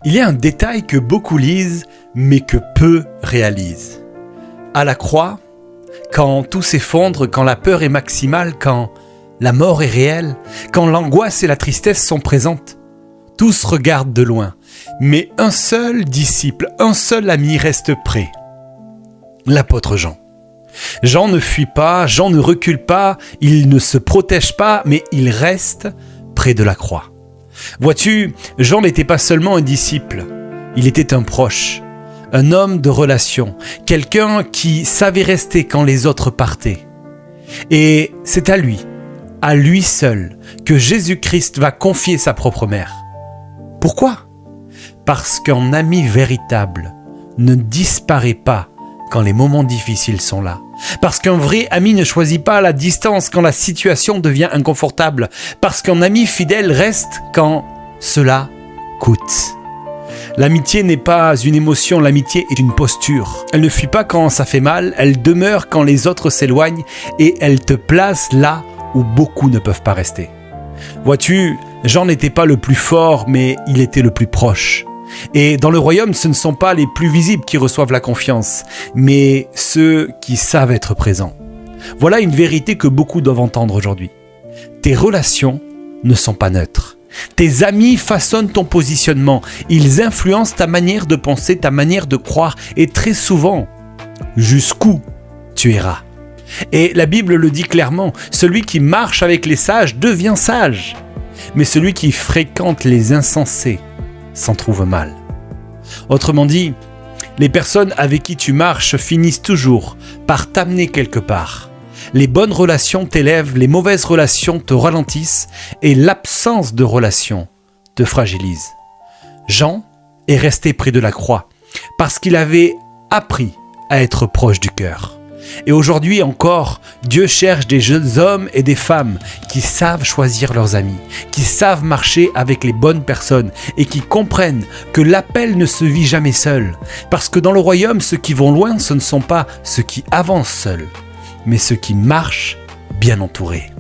Il y a un détail que beaucoup lisent, mais que peu réalisent. À la croix, quand tout s'effondre, quand la peur est maximale, quand la mort est réelle, quand l'angoisse et la tristesse sont présentes, tous regardent de loin. Mais un seul disciple, un seul ami reste près. L'apôtre Jean. Jean ne fuit pas, Jean ne recule pas, il ne se protège pas, mais il reste près de la croix. Vois-tu, Jean n'était pas seulement un disciple, il était un proche, un homme de relation, quelqu'un qui savait rester quand les autres partaient. Et c'est à lui seul, que Jésus-Christ va confier sa propre mère. Pourquoi ? Parce qu'un ami véritable ne disparaît pas quand les moments difficiles sont là. Parce qu'un vrai ami ne choisit pas la distance quand la situation devient inconfortable. Parce qu'un ami fidèle reste quand cela coûte. L'amitié n'est pas une émotion, l'amitié est une posture. Elle ne fuit pas quand ça fait mal, elle demeure quand les autres s'éloignent et elle te place là où beaucoup ne peuvent pas rester. Vois-tu, Jean n'était pas le plus fort, mais il était le plus proche. Et dans le royaume, ce ne sont pas les plus visibles qui reçoivent la confiance, mais ceux qui savent être présents. Voilà une vérité que beaucoup doivent entendre aujourd'hui. Tes relations ne sont pas neutres. Tes amis façonnent ton positionnement. Ils influencent ta manière de penser, ta manière de croire, et très souvent, jusqu'où tu iras. Et la Bible le dit clairement, celui qui marche avec les sages devient sage, mais celui qui fréquente les insensés s'en trouve mal. Autrement dit, les personnes avec qui tu marches finissent toujours par t'amener quelque part. Les bonnes relations t'élèvent, les mauvaises relations te ralentissent et l'absence de relations te fragilise. Jean est resté près de la croix parce qu'il avait appris à être proche du cœur. Et aujourd'hui encore, Dieu cherche des jeunes hommes et des femmes qui savent choisir leurs amis, qui savent marcher avec les bonnes personnes et qui comprennent que l'appel ne se vit jamais seul. Parce que dans le royaume, ceux qui vont loin, ce ne sont pas ceux qui avancent seuls, mais ceux qui marchent bien entourés.